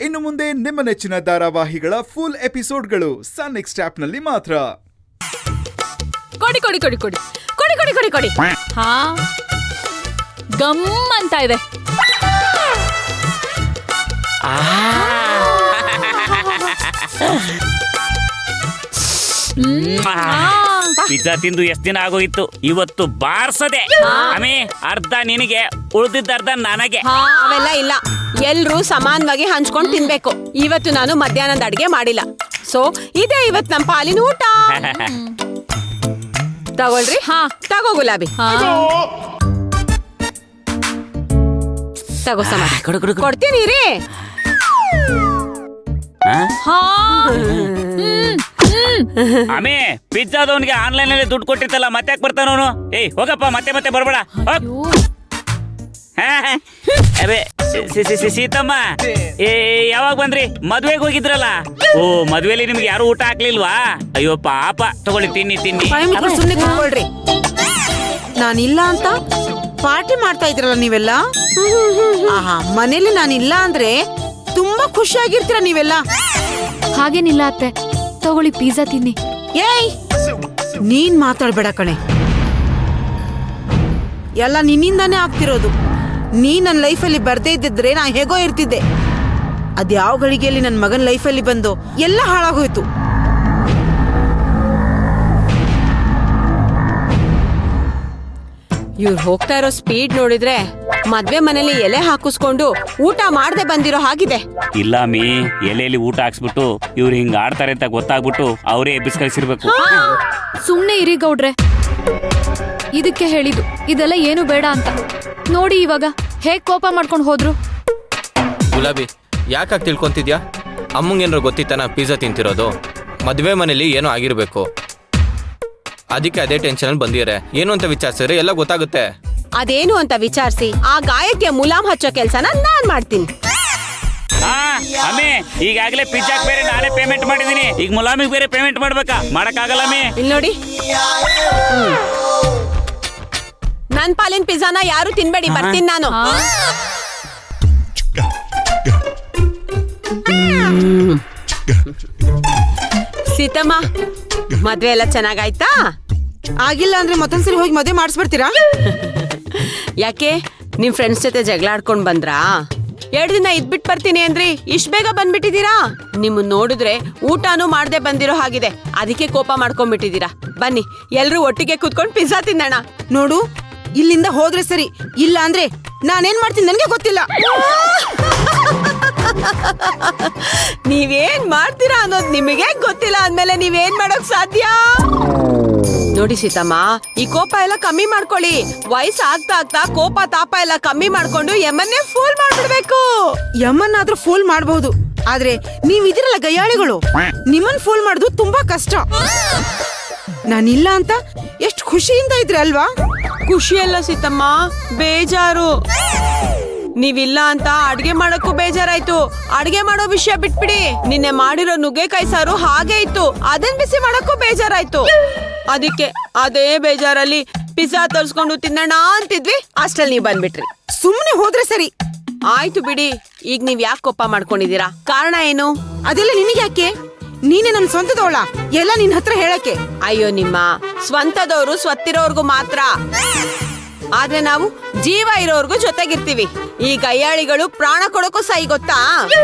ಇನ್ನು ಮುಂದೆ ನಿಮ್ಮ ನೆಚ್ಚಿನ ಧಾರಾವಾಹಿಗಳ ಫುಲ್ ಎಪಿಸೋಡ್ಗಳು ಸನ್ ನೆಕ್ಸ್ಟ್ ಆಪ್ನಲ್ಲಿ ಮಾತ್ರ. ಕೊಡಿ ಕೊಡಿ ಕೊಡಿ ಕೊಡಿ ಕೊಡಿ ಕೊಡಿ ಕೊಡಿ ಕೊಡಿ. ಹಾ, ಗಮ್ ಅಂತ ಇದೆ. ಪಿಜ್ಜಾ ತಿಂದು ಎಷ್ಟ್ ದಿನ ಆಗೋಗಿತ್ತು, ಇವತ್ತು ಬಾರ್ಸದೆ. ಆಮೇ ಅರ್ಧ ನಿನಗೆ, ಉಳಿದಿದ್ದ ಅರ್ಧ ನನಗೆ. ಅವೆಲ್ಲ ಇಲ್ಲ, ಎಲ್ರೂ ಸಮಾನವಾಗಿ ಹಂಚ್ಕೊಂಡು ತಿನ್ಬೇಕು. ಇವತ್ತು ನಾನು ಮಧ್ಯಾಹ್ನದ ಅಡ್ಗೆ ಮಾಡಿಲ್ಲ, ಸೊ ಇದೇ ಇವತ್ತು ನಮ್ಮ ಪಾಲಿನ ಊಟ. ತಗೊಳ್ರಿ. ಹಾ, ತಗೋ ಗುಲಾಬಿ. ತಗೋ ಸಮ, ಕೊಡ್ತೀನಿ ರೀ. ಆಮೇ ಪಿಜ್ಜಾದವನಿಗೆ ಆನ್ಲೈನ್ ಅಲ್ಲಿ ದುಡ್ಡು ಕೊಟ್ಟಿರ್ತಲ್ಲ, ಮತ್ತೆ ಯಾಕೆ ಬರ್ತಾನವನು? ಏಯ್ ಹೋಗಪ್ಪ, ಮತ್ತೆ ಮತ್ತೆ ಬರ್ಬೇಡ. ಅದೇ ಸೀತಮ್ಮ, ಯಾವಾಗ ಬಂದ್ರಿ? ಮದ್ವೆಗೆ ಹೋಗಿದ್ರಲ್ಲ? ಓ, ಮದ್ವೆಲಿ ನಿಮ್ಗೆ ಯಾರು ಊಟ ಹಾಕ್ಲಿಲ್ವಾ? ಅಯ್ಯೋ ಪಾಪ, ತಗೊಳ್ಳಿ ತಿನ್ನಿ ತಿನ್ನಿ. ಸುಮ್ಮನೆ ಕೂತ್ಕೊಳ್ರಿ. ನಾನಿಲ್ಲ ಅಂತ ಪಾರ್ಟಿ ಮಾಡ್ತಾ ಇದ್ರಲ್ಲ ನೀವೆಲ್ಲ. ಆಹಾ, ಮನೇಲಿ ನಾನಿಲ್ಲ ಅಂದ್ರೆ ತುಂಬಾ ಖುಷಿಯಾಗಿರ್ತೀರ ನೀವೆಲ್ಲ. ಹಾಗೇನಿಲ್ಲ ಅತ್ತೆ, ತಗೊಳ್ಳಿ ಪಿಜ್ಜಾ ತಿನ್ನಿ. ಏಯ್, ನೀನ್ ಮಾತಾಡ್ಬೇಡ ಕಣೆ, ಎಲ್ಲ ನಿನ್ನಿಂದಾನೇ ಆಗ್ತಿರೋದು. ನೀ ನನ್ನ ಲೈಫಲ್ಲಿ ಬರ್ದೇ ಇದ್ದಿದ್ರೆ ನಾ ಹೇಗೋ ಇರ್ತಿದ್ದೆ. ಅದ್ಯಾವ ಗಳಿಗೆಯಲ್ಲಿ ನನ್ನ ಮಗನ ಲೈಫಲ್ಲಿ ಬಂದು ಎಲ್ಲ ಹಾಳಾಗೋಯ್ತು. ಇವ್ರು ಹೋಗ್ತಾ ಇರೋ ಸ್ಪೀಡ್ ನೋಡಿದ್ರೆ ಮದ್ವೆ ಮನೇಲಿ ಎಲೆ ಹಾಕಿಸ್ಕೊಂಡು ಊಟ ಮಾಡದೆ ಬಂದಿರೋ ಹಾಗಿದೆ. ಇಲ್ಲ ಮೀ, ಎಲೆಯಲ್ಲಿ ಊಟ ಹಾಕ್ಸ್ಬಿಟ್ಟು ಇವ್ರು ಹಿಂಗ ಆಡ್ತಾರೆ ಅಂತ ಗೊತ್ತಾಗ್ಬಿಟ್ಟು ಅವರೇ ಎಬ್ಬಿಸ್ ಕಳಿಸಿರ್ಬೇಕು. ಸುಮ್ನೆ ಇರಿ ಗೌಡ್ರೆ, ಇದಕ್ಕೆ ಹೇಳಿದ್ದು ಇದೆಲ್ಲ ಏನು ಬೇಡ ಅಂತ. ನೋಡಿ ಇವಾಗ ಹೇಗ್ ಕೋಪ ಮಾಡ್ಕೊಂಡು ಹೋದ್ರು. ಗುಲಾಬಿ, ಯಾಕಾಗಿ ತಿಳ್ಕೊಂತಿದ್ಯಾ? ಅಮ್ಮಂಗೇನಾರು ಗೊತ್ತಿತ್ತಾನ ಪಿಜ್ಜಾ ತಿಂತಿರೋದು? ಮದ್ವೆ ಮನೇಲಿ ಏನೋ ಆಗಿರ್ಬೇಕು, ಅದಕ್ಕೆ ಅದೇ ಟೆನ್ಷನ್ ಬಂದಿರೆ. ಏನು ಅಂತ ವಿಚಾರಿಸಿದ್ರೆ ಎಲ್ಲ ಗೊತ್ತಾಗುತ್ತೆ. ಅದೇನು ಅಂತ ವಿಚಾರಿಸಿ ಆ ಗಾಯಕ್ಕೆ ಮುಲಾಮ್ ಹಚ್ಚೋ ಕೆಲ್ಸನ ನಾನ್ ಮಾಡ್ತೀನಿ. ಅಮ್ಮೆ, ಈಗಾಗಲೇ ಪಿಜ್ಜಾಕ್ ಬೇರೆ ನಾಳೆ ಪೇಮೆಂಟ್ ಮಾಡಿದೀನಿ, ಈಗ ಮುಲಾಮಿಗೆ ಬೇರೆ ಪೇಮೆಂಟ್ ಮಾಡ್ಬೇಕಾ? ಮಾಡಕ್ಕಾಗಲ್ಲ ಮೇ. ಇಲ್ಲಿ ನೋಡಿ, ನನ್ ಪಾಲಿನ ಪಿಜ್ಜಾನ ಯಾರು ತಿನ್ಬೇಡಿ, ಬರ್ತೀನಿ ನಾನು. ಸೀತಮ್ಮ, ಮದ್ವೆ ಎಲ್ಲ ಚೆನ್ನಾಗಾಯ್ತಾ? ಆಗಿಲ್ಲ ಅಂದ್ರೆ ಮತ್ತೊಂದ್ಸರಿ ಹೋಗಿ ಮದುವೆ ಮಾಡಿಸ್ಬಿಡ್ತೀರಾ? ಯಾಕೆ, ನಿಮ್ ಫ್ರೆಂಡ್ಸ್ ಜೊತೆ ಜಗಳ ಆಡ್ಕೊಂಡ್ ಬಂದ್ರಾ? 2 ದಿನ ಇದ್ಬಿಟ್ಟು ಬರ್ತೀನಿ ಅಂದ್ರಿ, ಇಷ್ಟ ಬೇಗ ಬಂದ್ಬಿಟ್ಟಿದೀರಾ? ನಿಮ್ಮನ್ನ ನೋಡಿದ್ರೆ ಊಟನೂ ಮಾಡದೆ ಬಂದಿರೋ ಹಾಗಿದೆ, ಅದಕ್ಕೆ ಕೋಪ ಮಾಡ್ಕೊಂಡ್ಬಿಟ್ಟಿದೀರಾ. ಬನ್ನಿ ಎಲ್ರೂ ಒಟ್ಟಿಗೆ ಕೂತ್ಕೊಂಡು ಪಿಜ್ಜಾ ತಿನ್ನೋಣ. ನೋಡು, ಇಲ್ಲಿಂದ ಹೋದ್ರೆ ಸರಿ, ಇಲ್ಲ ಅಂದ್ರೆ ನಾನೇನ್ ಮಾಡ್ತೀನಿ ನನಗೆ ಗೊತ್ತಿಲ್ಲ. ನೀವೇನ್ ಮಾಡ್ತೀರಾ ಅನ್ನೋದು ನಿಮಗೆ ಗೊತ್ತಿಲ್ಲ ಅಂದ್ಮೇಲೆ ನೀವೇನ್ ಮಾಡೋಕ್ ಸಾಧ್ಯ? ನೋಡಿ ಸೀತಮ್ಮ, ಈ ಕೋಪ ಎಲ್ಲ ಕಮ್ಮಿ ಮಾಡ್ಕೊಳ್ಳಿ. ವಯಸ್ಸು ಆಗ್ತಾ ಆಗ್ತಾ ಕೋಪ ತಾಪ ಎಲ್ಲ ಕಮ್ಮಿ ಮಾಡ್ಕೊಂಡು ಯಮನ್ನೇ ಫೂಲ್ ಮಾಡ್ಬಿಡ್ಬೇಕು. ಯಮನ್ನಾದ್ರೂ ಫೂಲ್ ಮಾಡಬಹುದು, ಆದ್ರೆ ನೀವ್ ಇದಿರಲ್ಲ ಗಯ್ಯಾಳಿಗಳು, ನಿಮ್ಮನ್ ಫೂಲ್ ಮಾಡೋದು ತುಂಬಾ ಕಷ್ಟ. ನಾನಿಲ್ಲ ಅಂತ ಎಷ್ಟು ಖುಷಿಯಿಂದ ಇದ್ರಿ ಅಲ್ವಾ? ಖುಷಿ ಅಲ್ಲ ಸೀತಮ್ಮ, ಬೇಜಾರು. ನೀವಿಲ್ಲ ಅಂತ ಅಡ್ಗೆ ಮಾಡಕ್ಕೂ ಬೇಜಾರಾಯ್ತು. ಅಡ್ಗೆ ಮಾಡೋ ವಿಷಯ ಬಿಟ್ಬಿಡಿ, ನಿನ್ನೆ ಮಾಡಿರೋ ನುಗ್ಗೆಕಾಯಿ ಸಾರು ಹಾಗೆ ಇತ್ತು, ಅದನ್ ಬಿಸಿ ಮಾಡಕ್ಕೂ ಬೇಜಾರಾಯ್ತು. ಅದಕ್ಕೆ ಅದೇ ಬೇಜಾರಲ್ಲಿ ಪಿಜ್ಜಾ ತರ್ಸ್ಕೊಂಡು ತಿನ್ನೋಣ ಅಂತಿದ್ವಿ, ಅಷ್ಟ್ರಲ್ಲಿ ನೀವ್ ಬಂದ್ಬಿಟ್ರಿ. ಸುಮ್ನೆ ಹೋದ್ರೆ ಸರಿ. ಆಯ್ತು ಬಿಡಿ, ಈಗ ನೀವ್ ಯಾಕೆ ಕೋಪ ಮಾಡ್ಕೊಂಡಿದೀರಾ? ಕಾರಣ ಏನು? ಅದೆಲ್ಲ ನಿನಗೆ ಯಾಕೆ? ನೀನೇ ನನ್ ಸ್ವಂತದವಳ, ಎಲ್ಲ ನಿನ್ ಹತ್ರ ಹೇಳಕ್ಕೆ. ಅಯ್ಯೋ, ನಿಮ್ಮ ಸ್ವಂತದವರು ಸ್ವತ್ತಿರೋರ್ಗು ಮಾತ್ರ, ಆದ್ರೆ ನಾವು ಜೀವ ಇರೋರ್ಗು ಜೊತೆಗಿರ್ತೀವಿ. ಈ ಗಯ್ಯಾಳಿಗಳು ಪ್ರಾಣ ಕೊಡೋಕು ಸೈ, ಗೊತ್ತಾ?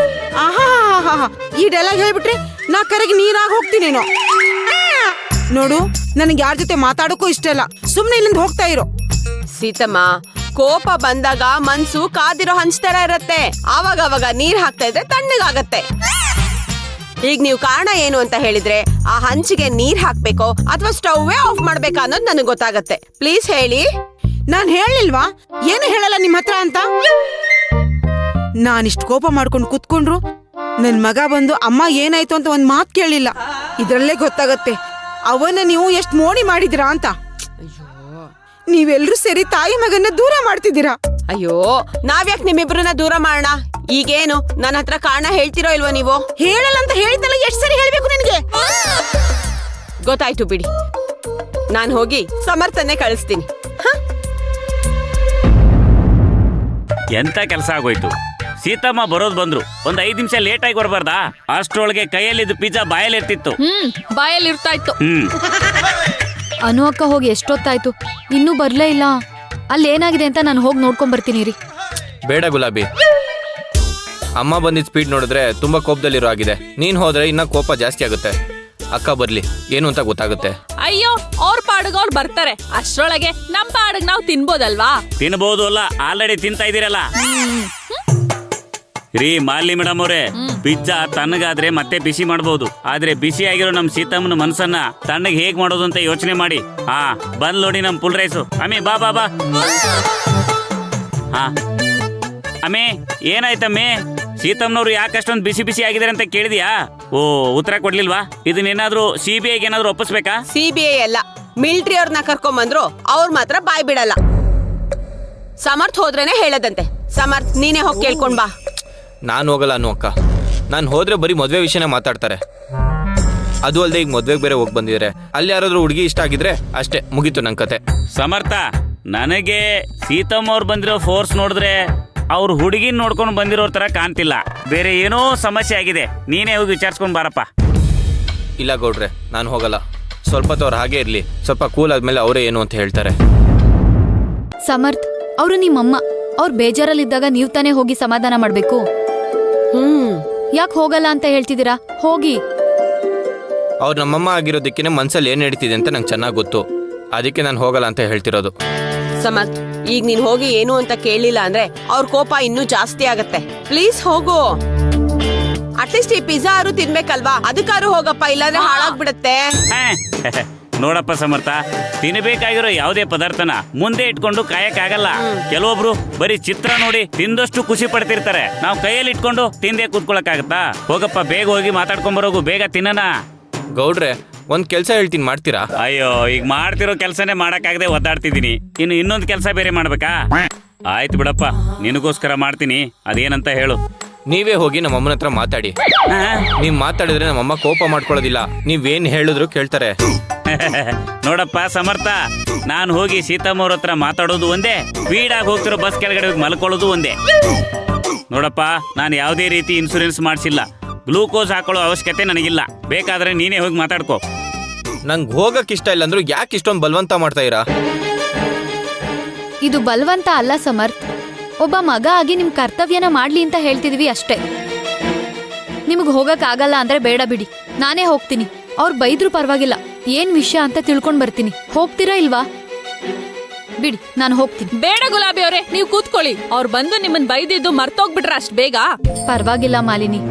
ಆಹಾ, ಈ ಡೈಲಾಗ್ ಹೇಳ್ಬಿಟ್ರೆ ನಾ ಕರೆಗೆ ನೀರಾಗಿ ಹೋಗ್ತೀನೇನೋ. ನೋಡು, ನನಗೆ ಯಾರ ಜೊತೆ ಮಾತಾಡೋಕ್ಕೂ ಇಷ್ಟ ಇಲ್ಲ, ಸುಮ್ನೆ ಇಲ್ಲಿಂದ ಹೋಗ್ತಾ ಇರೋ. ಸೀತಮ್ಮ, ಕೋಪ ಬಂದಾಗ ಮನ್ಸು ಕಾದಿರೋ ಹಂಚ್ತರ ಇರತ್ತೆ, ಆವಾಗ ನೀರ್ ಹಾಕ್ತಾ ಇದ್ರೆ ತಣ್ಣಗಾಗತ್ತೆ. ಈಗ ನೀವು ಕಾರಣ ಏನು ಅಂತ ಹೇಳಿದ್ರೆ ಆ ಹಂಚಿಗೆ ನೀರ್ ಹಾಕ್ಬೇಕೋ ಅಥವಾ ಸ್ಟವ್ವೇ ಆಫ್ ಮಾಡ್ಬೇಕಾ ಅನ್ನೋದು ನನಗೆ ಗೊತ್ತಾಗತ್ತೆ. ಪ್ಲೀಸ್ ಹೇಳಿ. ನಾನ್ ಹೇಳಿಲ್ವಾ ಏನು ಹೇಳಲ್ಲ ನಿಮ್ ಹತ್ರ ಅಂತ? ನಾನಿಷ್ಟು ಕೋಪ ಮಾಡ್ಕೊಂಡು ಕುತ್ಕೊಂಡ್ರು ನನ್ ಮಗ ಬಂದು ಅಮ್ಮ ಏನಾಯ್ತು ಅಂತ ಒಂದ್ ಮಾತು ಕೇಳಿಲ್ಲ. ಇದ್ರಲ್ಲೇ ಗೊತ್ತಾಗತ್ತೆ ಅವನ್ನ ನೀವು ಎಷ್ಟು ಮೋಡಿ ಮಾಡಿದಿರಾ ಅಂತ. ನೀವೆಲ್ರೂ ಸೇರಿ ತಾಯಿ ಮಗನ್ನ ದೂರ ಮಾಡ್ತಿದ್ದೀರಾ. ಅಯ್ಯೋ, ನಾವ್ಯಾಕೆ ನಿಮ್ಮಿಬ್ರನ್ನ ದೂರ ಮಾಡೋಣ? ಈಗೇನು ನನ್ನ ಹತ್ರ ಕಾರಣ ಹೇಳ್ತಿರೋ ಇಲ್ವೋ ನೀವು? ಹೇಳಲ್ಲ ಅಂತ ಹೇಳಿದ್ನಲ್ಲ, ಎಷ್ಟು ಸರಿ ಹೇಳ್ಬೇಕು ನಿನಗೆ? ಗೊತ್ತಾಯ್ತು ಬಿಡಿ, ನಾನ್ ಹೋಗಿ ಸಮರ್ಥನೆ ಕಳಿಸ್ತೀನಿ. ಎಂತ ಕೆಲಸ ಆಗೋಯ್ತು? ಸೀತಮ್ಮ ಬರೋದ್ ಬಂದ್ರು ಒಂದ್ 5 ನಿಮಿಷ ಲೇಟ್ ಆಗಿ ಬರ್ಬಾರ್ದಾ? ಅಷ್ಟ್ರೊಳಗೆ ಕೈಯಲ್ಲಿದ್ದು ಪಿಜ್ಜಾ ಬಾಯಲ್ಲಿ ಇರ್ತಿತ್ತು. ಬಾಯಲ್ಲಿ ಇರ್ತಾ ಇತ್ತು. ಹ್ಮ್ ಅನು ಅಕ್ಕ ಹೋಗಿ ಎಷ್ಟೊತ್ತಾಯ್ತು, ಇನ್ನೂ ಬರ್ಲೇ ಇಲ್ಲ. ಅಲ್ಲಿ ಏನಾಗಿದೆ ಅಂತ ನಾನು ಹೋಗಿ ನೋಡ್ಕೊಂಡ್ ಬರ್ತೀನಿ ರೀ. ಬೇಡ ಗುಲಾಬಿ, ಅಮ್ಮ ಬಂದಿದ್ದ ಸ್ಪೀಡ್ ನೋಡಿದ್ರೆ ತುಂಬಾ ಕೋಪದಲ್ಲಿರೋ ಆಗಿದೆ. ನೀನ್ ಹೋದ್ರೆ ಇನ್ನ ಕೋಪ ಜಾಸ್ತಿ ಆಗುತ್ತೆ. ಅಕ್ಕ ಬರ್ಲಿ, ಏನು ಅಂತ ಗೊತ್ತಾಗುತ್ತೆ. ಅಯ್ಯೋ, ಅವ್ರ ಪಾಡಿಗೆ ಅವ್ರು ಬರ್ತಾರೆ. ಅಷ್ಟ್ರೊಳಗೆ ನಮ್ ಪಾಡಿಗೆ ನಾವು ತಿನ್ಬೋದಲ್ವಾ? ತಿನ್ಬಹುದು ಅಲ್ಲ, ಆಲ್ರೆಡಿ ತಿಂತಾ ಇದೀರಲ್ಲ. ರೀ ಮಾಲಿನಿ ಮೇಡಮ್ ಅವ್ರೆ, ಪಿಜ್ಜಾ ತಣ್ಣಗಾದ್ರೆ ಮತ್ತೆ ಬಿಸಿ ಮಾಡಬಹುದು, ಆದ್ರೆ ಬಿಸಿ ಆಗಿರೋ ನಮ್ ಸೀತಮ್ಮನ ಮನ್ಸನ್ನ ತಣ್ಣಗೆ ಹೇಗ್ ಮಾಡೋದು ಅಂತ ಯೋಚನೆ ಮಾಡಿ. ಹಾ ಬಂದ್ ನೋಡಿ ನಮ್ ಫುಲ್ ರೈಸು. ಅಮ್ಮಿ ಬಾ ಬಾ ಬಾ. ಹಾ ಅಮ್ಮಿ, ಏನಾಯ್ತಮ್ಮಿ? ಸೀತಮ್ಮನವ್ರು ಯಾಕಷ್ಟೊಂದು ಬಿಸಿ ಬಿಸಿ ಆಗಿದ್ದಾರೆ ಅಂತ ಕೇಳಿದ್ಯಾ? ಓ, ಉತ್ತರ ಕೊಡ್ಲಿಲ್ವಾ? ಇದನ್ನೇನಾದ್ರೂ CBIಗೆ ಏನಾದ್ರು ಒಪ್ಪಿಸ್ಬೇಕಾ? CBI ಅಲ್ಲ, ಮಿಲಿಟರಿ ಅವ್ರನ್ನ ಕರ್ಕೊಂಬಂದ್ರು ಅವ್ರು ಮಾತ್ರ ಬಾಯ್ ಬಿಡಲ್ಲ. ಸಮರ್ಥ್ ಹೋದ್ರೇನೆ ಹೇಳದಂತೆ. ಸಮರ್ಥ್, ನೀನೇ ಹೋಗಿ ಕೇಳ್ಕೊಂಡ್ ಬಾ. ನಾನು ಹೋಗಲ್ಲ ಅನ್ನು ಅಕ್ಕ. ನಾನು ಹೋದ್ರೆ ಬರೀ ಮದ್ವೆ ವಿಷಯನೇ ಮಾತಾಡ್ತಾರೆ. ಅದು ಅಲ್ಲದೆ ಈಗ ಮದ್ವೆಗೆ ಬೇರೆ ಹೋಗಿ ಬಂದಿದ್ರೆ ಅಲ್ಲಿ ಯಾರಾದ್ರೂ ಹುಡುಗಿ ಇಷ್ಟ ಆಗಿದ್ರೆ ಅಷ್ಟೇ, ಮುಗೀತು ನನ್ ಕತೆ. ಸಮರ್ಥ, ನನಗೆ ಸೀತಮ್ಮ ಅವ್ರು ಬಂದಿರೋ ಫೋರ್ಸ್ ನೋಡಿದ್ರೆ ಅವ್ರು ಹುಡುಗಿನ ನೋಡ್ಕೊಂಡು ಬಂದಿರೋ ತರ ಕಾಣ್ತಿಲ್ಲ. ಬೇರೆ ಏನೋ ಸಮಸ್ಯೆ ಆಗಿದೆ. ನೀನೇ ಹೋಗಿ ವಿಚಾರಿಸ್ಕೊಂಡ್ ಬಾರಪ್ಪ. ಇಲ್ಲ ಗೌಡ್ರೆ, ನಾನು ಹೋಗಲ್ಲ. ಸ್ವಲ್ಪ ಹೊತ್ತು ಹಾಗೆ ಇರ್ಲಿ, ಸ್ವಲ್ಪ ಕೂಲ್ ಆದ್ಮೇಲೆ ಅವರೇ ಏನು ಅಂತ ಹೇಳ್ತಾರೆ. ಸಮರ್ಥ್, ಅವರು ನಿಮ್ಮಮ್ಮ. ಅವ್ರು ಬೇಜಾರಲ್ಲಿದ್ದಾಗ ನೀವ್ ತಾನೇ ಹೋಗಿ ಸಮಾಧಾನ ಮಾಡ್ಬೇಕು. ಯಾಕೆ ಹೋಗಲ್ಲ ಅಂತ ಹೇಳ್ತಿದ್ದೀರಾ? ಹೋಗಿ. ಅವ್ರು ನಮ್ಮಮ್ಮ ಆಗಿರೋದಕ್ಕೆ ಮನ್ಸಲ್ಲಿ ಏನ್ ನಡೀತಿದೆ ಅಂತ ನಂಗೆ ಚೆನ್ನಾಗಿ ಗೊತ್ತು. ಅದಕ್ಕೆ ನಾನು ಹೋಗಲ್ಲ ಅಂತ ಹೇಳ್ತಿರೋದು. ಸಮರ್ಥ್, ಈಗ ನೀನ್ ಹೋಗಿ ಏನು ಅಂತ ಕೇಳಿಲ್ಲ ಅಂದ್ರೆ ಅವ್ರ ಕೋಪ ಇನ್ನೂ ಜಾಸ್ತಿ ಆಗತ್ತೆ. ಪ್ಲೀಸ್ ಹೋಗು. ಅಟ್ಲೀಸ್ಟ್ ಈ ಪಿಜ್ಜಾ ಆರು ತಿನ್ಬೇಕಲ್ವಾ? ಅದಕ್ಕಾರು ಹೋಗಪ್ಪ, ಇಲ್ಲಾಂದ್ರೆ ಹಾಳಾಗ್ಬಿಡತ್ತೆ. ನೋಡಪ್ಪ ಸಮರ್ಥ, ತಿನ್ನಬೇಕಾಗಿರೋ ಯಾವುದೇ ಪದಾರ್ಥನ ಮುಂದೆ ಇಟ್ಕೊಂಡು ಕಾಯಕ್ಕಾಗಲ್ಲ. ಕೆಲವೊಬ್ರು ಬರೀ ಚಿತ್ರ ನೋಡಿ ತಿಂದಷ್ಟು ಖುಷಿ ಪಡ್ತಿರ್ತಾರೆ. ನಾವು ಕೈಯಲ್ಲಿ ಇಟ್ಕೊಂಡು ತಿಂದೇ ಕೂತ್ಕೊಳಕ್ಕಾಗತ್ತಾ? ಹೋಗಪ್ಪ, ಬೇಗ ಹೋಗಿ ಮಾತಾಡ್ಕೊಂಡ್ ಬರೋಗು, ಬೇಗ ತಿನ್ನನ. ಗೌಡ್ರೆ, ಒಂದ್ ಕೆಲ್ಸ ಹೇಳ್ತೀನಿ, ಮಾಡ್ತೀರಾ? ಅಯ್ಯೋ, ಈಗ ಮಾಡ್ತಿರೋ ಕೆಲ್ಸನೇ ಮಾಡಕ್ಕಾಗದೆ ಒದ್ದಾಡ್ತಿದ್ದೀನಿ. ಇನ್ನು ಇನ್ನೊಂದು ಕೆಲಸ ಬೇರೆ ಮಾಡ್ಬೇಕಾ? ಆಯ್ತು ಬಿಡಪ್ಪ, ನಿನಗೋಸ್ಕರ ಮಾಡ್ತೀನಿ. ಅದೇನಂತ ಹೇಳು. ನೀವೇ ಹೋಗಿ ನಮ್ಮ ಅಮ್ಮನ ಹತ್ರ ಮಾತಾಡಿ. ನೀವ್ ಮಾತಾಡಿದ್ರೆ ನಮ್ಮಮ್ಮ ಕೋಪ ಮಾಡ್ಕೊಳ್ಳೋದಿಲ್ಲ. ನೀವೇನ್ ಹೇಳಿದ್ರು ಕೇಳ್ತಾರೆ. ನೋಡಪ್ಪ ಸಮರ್ಥ, ನಾನು ಹೋಗಿ ಸೀತಮ್ಮ ಅವ್ರ ಹತ್ರ ಮಾತಾಡೋದು ಒಂದೇ, ಸ್ಪೀಡಾಗಿ ಹೋಗ್ತಿರೋ ಬಸ್ ಕೆಳಗಡೆ ಹೋಗಿ ಮಲ್ಕೊಳ್ಳೋದು ಒಂದೇ. ನೋಡಪ್ಪ, ನಾನು ಯಾವುದೇ ರೀತಿ ಇನ್ಶೂರೆನ್ಸ್ ಮಾಡಿಸಿಲ್ಲ. ಗ್ಲೂಕೋಸ್ ಹಾಕೊಳ್ಳೋ ಅವಶ್ಯಕತೆ ನನಗಿಲ್ಲ. ಬೇಕಾದ್ರೆ ನೀನೇ ಹೋಗಿ ಮಾತಾಡ್ಕೋ. ನಂಗೆ ಹೋಗಕ್ ಇಷ್ಟ ಇಲ್ಲ ಅಂದ್ರೂ ಯಾಕೆ ಇಷ್ಟೊಂದು ಬಲವಂತ ಮಾಡ್ತಾ ಇರಾ? ಇದು ಬಲವಂತ ಅಲ್ಲ ಸಮರ್ಥ್. ಒಬ್ಬ ಮಗ ಆಗಿ ನಿಮ್ ಕರ್ತವ್ಯನ ಮಾಡ್ಲಿ ಅಂತ ಹೇಳ್ತಿದ್ವಿ ಅಷ್ಟೇ. ನಿಮಗ್ ಹೋಗಕ್ ಆಗಲ್ಲ ಅಂದ್ರೆ ಬೇಡ ಬಿಡಿ, ನಾನೇ ಹೋಗ್ತೀನಿ. ಅವ್ರು ಬೈದ್ರು ಪರವಾಗಿಲ್ಲ, ಏನ್ ವಿಷಯ ಅಂತ ತಿಳ್ಕೊಂಡ್ ಬರ್ತೀನಿ. ಹೋಗ್ತೀರಾ ಇಲ್ವಾ? ಬಿಡಿ, ನಾನು ಹೋಗ್ತೀನಿ. ಬೇಡ ಗುಲಾಬಿ ಅವರೇ, ನೀವು ಕೂತ್ಕೊಳ್ಳಿ. ಅವ್ರು ಬಂದು ನಿಮ್ಮನ್ ಬೈದಿದ್ದು ಮರ್ತೋಗ್ಬಿಟ್ರ ಅಷ್ಟ್ ಬೇಗ? ಪರವಾಗಿಲ್ಲ ಮಾಲಿನಿ,